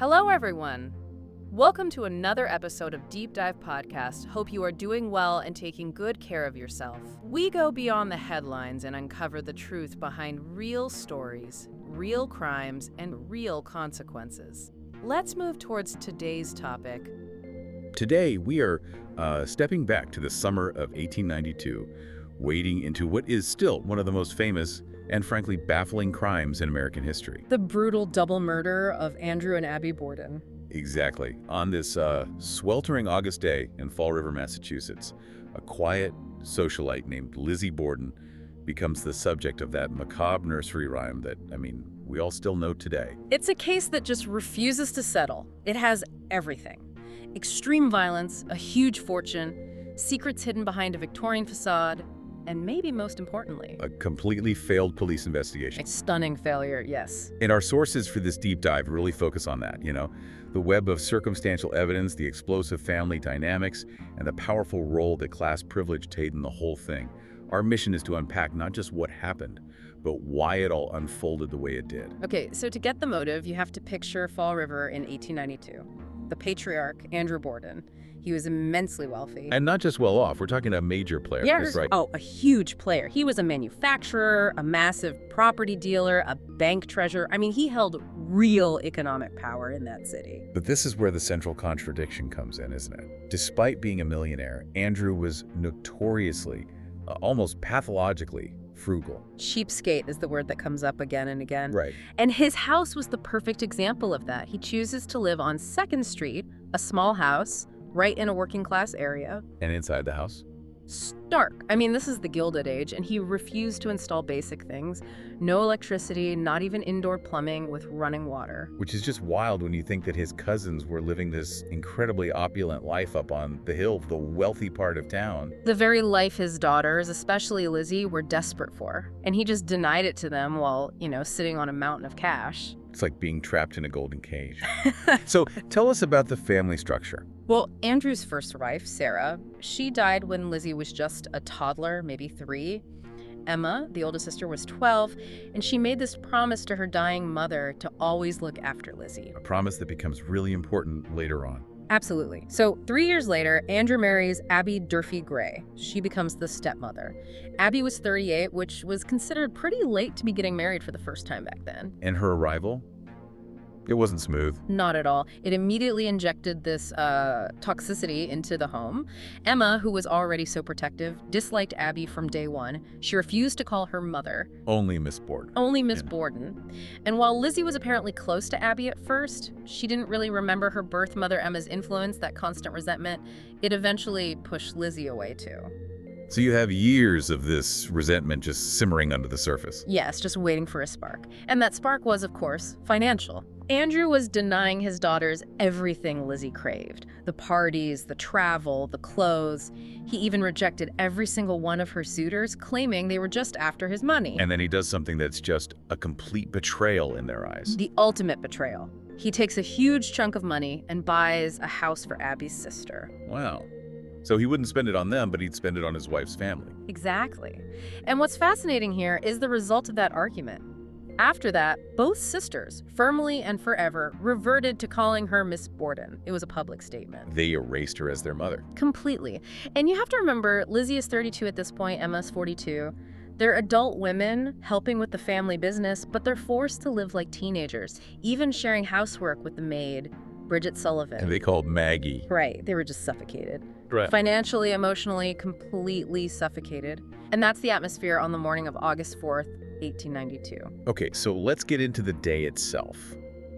Hello, everyone. Welcome to another episode of Deep Dive Podcast. Hope you are doing well and taking good care of yourself. We go beyond the headlines and uncover the truth behind real stories, real crimes, and real consequences. Let's move towards today's topic. Today, we are stepping back to the summer of 1892, wading into what is still one of the most famous and frankly baffling crimes in American history. The brutal double murder of Andrew and Abby Borden. Exactly. On this sweltering August day in Fall River, Massachusetts, a quiet socialite named Lizzie Borden becomes the subject of that macabre nursery rhyme that, we all still know today. It's a case that just refuses to settle. It has everything. Extreme violence, a huge fortune, secrets hidden behind a Victorian facade, and maybe most importantly, A completely failed police investigation. a stunning failure, yes. And our sources for this deep dive really focus on that, the web of circumstantial evidence, the explosive family dynamics, and the powerful role that class privilege played in the whole thing. Our mission is to unpack not just what happened, but why it all unfolded the way it did. Okay, so to get the motive, you have to picture Fall River in 1892. The patriarch, Andrew Borden. He was immensely wealthy. And not just well off, we're talking a major player. Yeah, That's right. Oh, a huge player. He was a manufacturer, a massive property dealer, a bank treasurer. He held real economic power in that city. But this is where the central contradiction comes in, isn't it? Despite being a millionaire, Andrew was notoriously, almost pathologically, frugal. Cheapskate is the word that comes up again and again. Right. And his house was the perfect example of that. He chooses to live on 2nd Street, a small house, right in a working class area. And inside the house? Stark. This is the Gilded Age, and he refused to install basic things. No electricity, not even indoor plumbing with running water. Which is just wild when you think that his cousins were living this incredibly opulent life up on the hill, the wealthy part of town. The very life his daughters, especially Lizzie, were desperate for. And he just denied it to them while, sitting on a mountain of cash. It's like being trapped in a golden cage. So tell us about the family structure. Well, Andrew's first wife, Sarah, she died when Lizzie was just a toddler, maybe 3. Emma, the oldest sister, was 12, and she made this promise to her dying mother to always look after Lizzie. A promise that becomes really important later on. Absolutely. So 3 years later, Andrew marries Abby Durfee Gray. She becomes the stepmother. Abby was 38, which was considered pretty late to be getting married for the first time back then. And her arrival? It wasn't smooth. Not at all. It immediately injected this toxicity into the home. Emma, who was already so protective, disliked Abby from day one. She refused to call her mother. Only Miss Borden. Only Miss Borden. And while Lizzie was apparently close to Abby at first, she didn't really remember her birth mother Emma's influence, that constant resentment. It eventually pushed Lizzie away too. So you have years of this resentment just simmering under the surface. Yes, just waiting for a spark. And that spark was, of course, financial. Andrew was denying his daughters everything Lizzie craved. The parties, the travel, the clothes. He even rejected every single one of her suitors, claiming they were just after his money. And then he does something that's just a complete betrayal in their eyes. The ultimate betrayal. He takes a huge chunk of money and buys a house for Abby's sister. Wow. So he wouldn't spend it on them, but he'd spend it on his wife's family. Exactly. And what's fascinating here is the result of that argument. After that, both sisters, firmly and forever, reverted to calling her Miss Borden. It was a public statement. They erased her as their mother. Completely. And you have to remember, Lizzie is 32 at this point, Emma's 42. They're adult women helping with the family business, but they're forced to live like teenagers, even sharing housework with the maid, Bridget Sullivan. And they called Maggie. Right, they were just suffocated. Right. Financially, emotionally, completely suffocated. And that's the atmosphere on the morning of August 4th, 1892. Okay, so let's get into the day itself.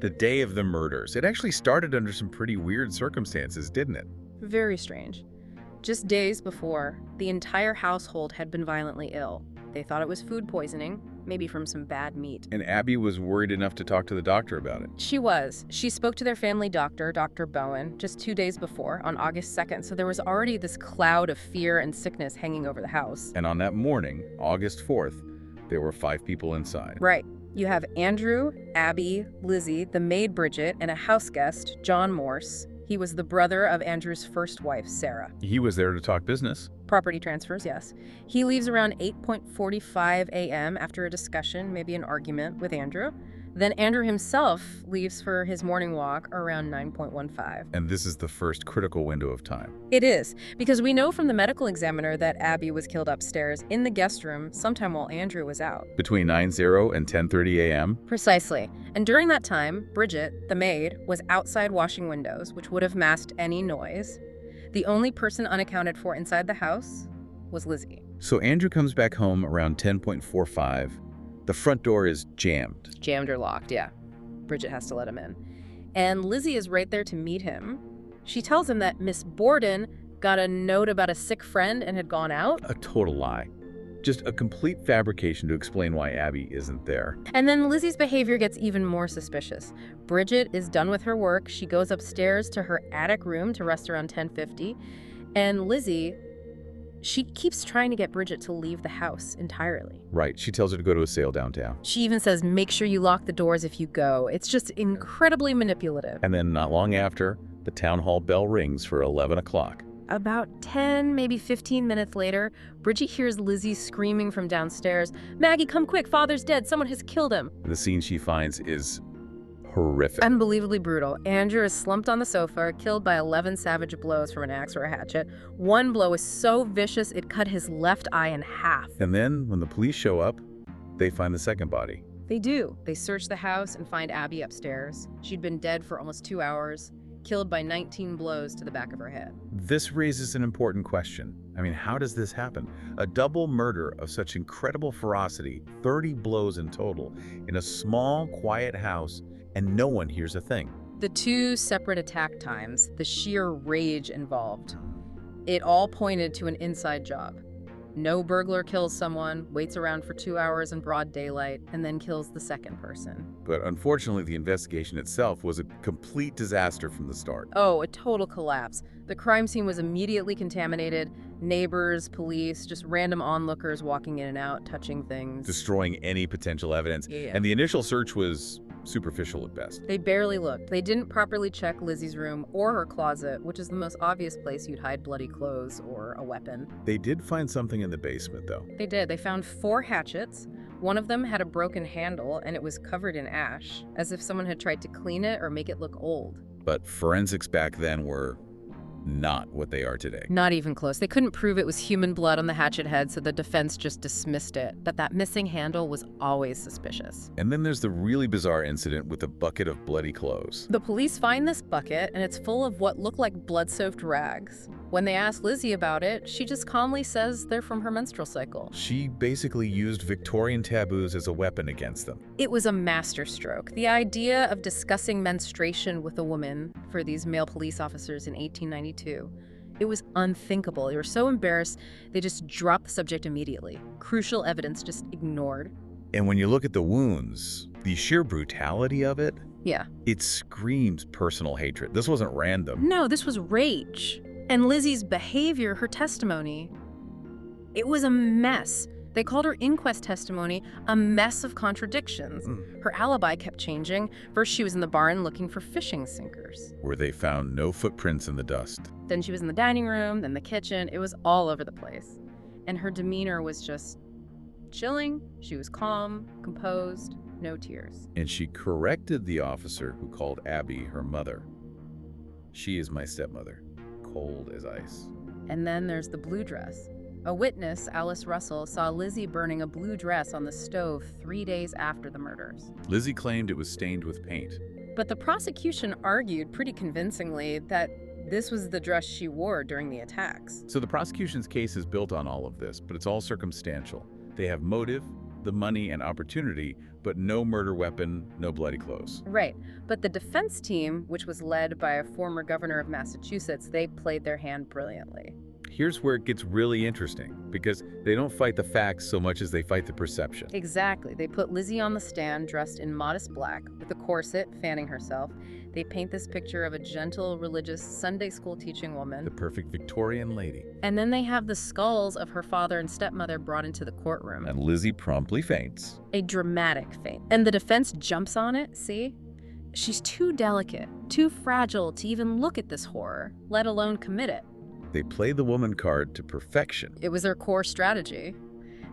The day of the murders. It actually started under some pretty weird circumstances, didn't it? Very strange. Just days before, the entire household had been violently ill. They thought it was food poisoning, maybe from some bad meat. And Abby was worried enough to talk to the doctor about it. She was. She spoke to their family doctor, Dr. Bowen, just 2 days before, on August 2nd, so there was already this cloud of fear and sickness hanging over the house. And on that morning, August 4th, there were 5 people inside. Right. You have Andrew, Abby, Lizzie, the maid Bridget, and a house guest, John Morse. He was the brother of Andrew's first wife, Sarah. He was there to talk business. Property transfers, yes. He leaves around 8:45 a.m. after a discussion, maybe an argument with Andrew. Then Andrew himself leaves for his morning walk around 9:15. And this is the first critical window of time. It is, because we know from the medical examiner that Abby was killed upstairs in the guest room sometime while Andrew was out. Between 9:00 and 10:30 a.m.? Precisely. And during that time, Bridget, the maid, was outside washing windows, which would have masked any noise. The only person unaccounted for inside the house was Lizzie. So Andrew comes back home around 10:45. The front door is jammed. Jammed or locked, yeah. Bridget has to let him in. And Lizzie is right there to meet him. She tells him that Miss Borden got a note about a sick friend and had gone out. A total lie. Just a complete fabrication to explain why Abby isn't there. And then Lizzie's behavior gets even more suspicious. Bridget is done with her work. She goes upstairs to her attic room to rest around 10:50. And Lizzie, she keeps trying to get Bridget to leave the house entirely. Right, she tells her to go to a sale downtown. She even says, make sure you lock the doors if you go. It's just incredibly manipulative. And then not long after, the town hall bell rings for 11 o'clock. About 10, maybe 15 minutes later, Bridget hears Lizzie screaming from downstairs, Maggie, come quick, Father's dead, someone has killed him. The scene she finds is horrific. Unbelievably brutal. Andrew is slumped on the sofa, killed by 11 savage blows from an axe or a hatchet. One blow is so vicious it cut his left eye in half. And then, when the police show up, they find the second body. They do. They search the house and find Abby upstairs. She'd been dead for almost 2 hours, killed by 19 blows to the back of her head. This raises an important question. I mean, how does this happen? A double murder of such incredible ferocity, 30 blows in total, in a small, quiet house, and no one hears a thing. The two separate attack times, the sheer rage involved, it all pointed to an inside job. No burglar kills someone, waits around for 2 hours in broad daylight, and then kills the second person. But unfortunately, the investigation itself was a complete disaster from the start. Oh, a total collapse. The crime scene was immediately contaminated. Neighbors, police, just random onlookers walking in and out, touching things. Destroying any potential evidence. Yeah. And the initial search was superficial at best. They barely looked. They didn't properly check Lizzie's room or her closet, which is the most obvious place you'd hide bloody clothes or a weapon. They did find something in the basement, though. They did. They found 4 hatchets. One of them had a broken handle, and it was covered in ash, as if someone had tried to clean it or make it look old. But forensics back then were not what they are today. Not even close. They couldn't prove it was human blood on the hatchet head, so the defense just dismissed it. But that missing handle was always suspicious. And then there's the really bizarre incident with a bucket of bloody clothes. The police find this bucket, and it's full of what look like blood-soaked rags. When they ask Lizzie about it, she just calmly says they're from her menstrual cycle. She basically used Victorian taboos as a weapon against them. It was a masterstroke. The idea of discussing menstruation with a woman for these male police officers in 1892, it was unthinkable. They were so embarrassed, they just dropped the subject immediately. Crucial evidence just ignored. And when you look at the wounds, the sheer brutality of it, Yeah. it screams personal hatred. This wasn't random. No, this was rage. And Lizzie's behavior, her testimony, it was a mess. They called her inquest testimony a mess of contradictions. Her alibi kept changing. First, she was in the barn looking for fishing sinkers. Where they found no footprints in the dust. Then she was in the dining room, then the kitchen. It was all over the place. And her demeanor was just chilling. She was calm, composed, no tears. And she corrected the officer who called Abby her mother. She is my stepmother. Cold as ice. And then there's the blue dress. A witness, Alice Russell, saw Lizzie burning a blue dress on the stove 3 days after the murders. Lizzie claimed it was stained with paint. But the prosecution argued pretty convincingly that this was the dress she wore during the attacks. So the prosecution's case is built on all of this, but it's all circumstantial. They have motive, the money, and opportunity, but no murder weapon, no bloody clothes. Right. But the defense team, which was led by a former governor of Massachusetts, they played their hand brilliantly. Here's where it gets really interesting, because they don't fight the facts so much as they fight the perception. Exactly. They put Lizzie on the stand dressed in modest black, with a corset, fanning herself. They paint this picture of a gentle, religious, Sunday school teaching woman. The perfect Victorian lady. And then they have the skulls of her father and stepmother brought into the courtroom. And Lizzie promptly faints. A dramatic faint. And the defense jumps on it, see? She's too delicate, too fragile to even look at this horror, let alone commit it. They play the woman card to perfection. It was their core strategy.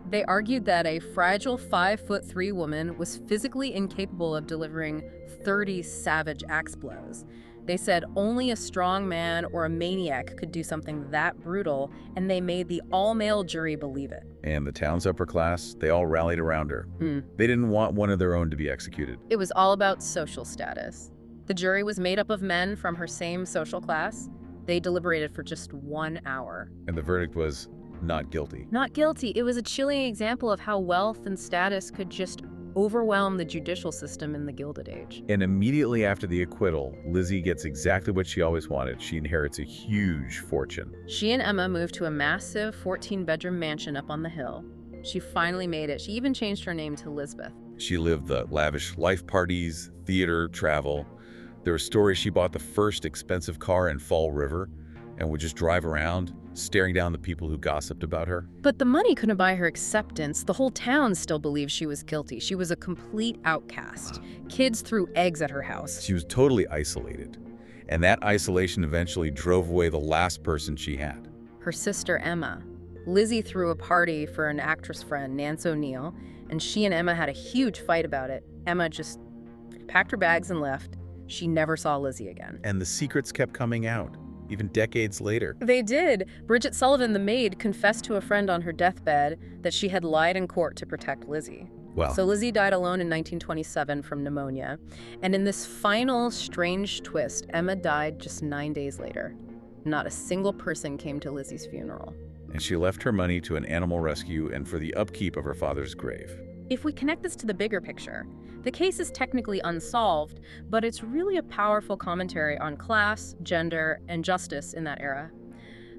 They argued that a fragile 5'3" woman was physically incapable of delivering 30 savage axe blows. They said only a strong man or a maniac could do something that brutal, and they made the all-male jury believe it. And the town's upper class, they all rallied around her. They didn't want one of their own to be executed. It was all about social status. The jury was made up of men from her same social class. They deliberated for just 1 hour. And the verdict was not guilty. Not guilty. It was a chilling example of how wealth and status could just overwhelm the judicial system in the Gilded Age. And immediately after the acquittal, Lizzie gets exactly what she always wanted. She inherits a huge fortune. She and Emma moved to a massive 14-bedroom mansion up on the hill. She finally made it. She even changed her name to Lisbeth. She lived the lavish life parties, theater, travel. There were stories she bought the first expensive car in Fall River and would just drive around, staring down the people who gossiped about her. But the money couldn't buy her acceptance. The whole town still believed she was guilty. She was a complete outcast. Kids threw eggs at her house. She was totally isolated. And that isolation eventually drove away the last person she had. Her sister, Emma. Lizzie threw a party for an actress friend, Nance O'Neill, and she and Emma had a huge fight about it. Emma just packed her bags and left. She never saw Lizzie again. And the secrets kept coming out, even decades later. They did. Bridget Sullivan, the maid, confessed to a friend on her deathbed that she had lied in court to protect Lizzie. Well, So Lizzie died alone in 1927 from pneumonia. And in this final strange twist, Emma died just 9 days later. Not a single person came to Lizzie's funeral. and she left her money to an animal rescue and for the upkeep of her father's grave. If we connect this to the bigger picture, the case is technically unsolved, but it's really a powerful commentary on class, gender, and justice in that era.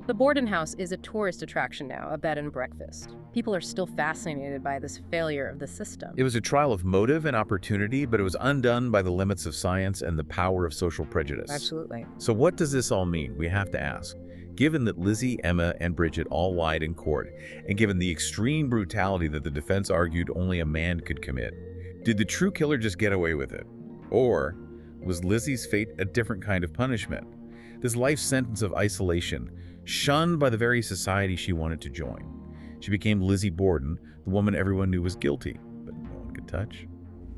The Borden House is a tourist attraction now, a bed and breakfast. People are still fascinated by this failure of the system. It was a trial of motive and opportunity, but it was undone by the limits of science and the power of social prejudice. Absolutely. So what does this all mean? We have to ask. Given that Lizzie, Emma, and Bridget all lied in court, and given the extreme brutality that the defense argued only a man could commit, did the true killer just get away with it? Or was Lizzie's fate a different kind of punishment? This life sentence of isolation, shunned by the very society she wanted to join. She became Lizzie Borden, the woman everyone knew was guilty, but no one could touch.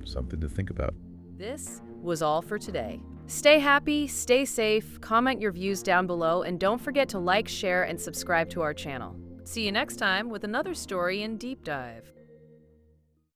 Something to think about. This was all for today. Stay happy, stay safe, comment your views down below, and don't forget to like, share, and subscribe to our channel. See you next time with another story in Deep Dive.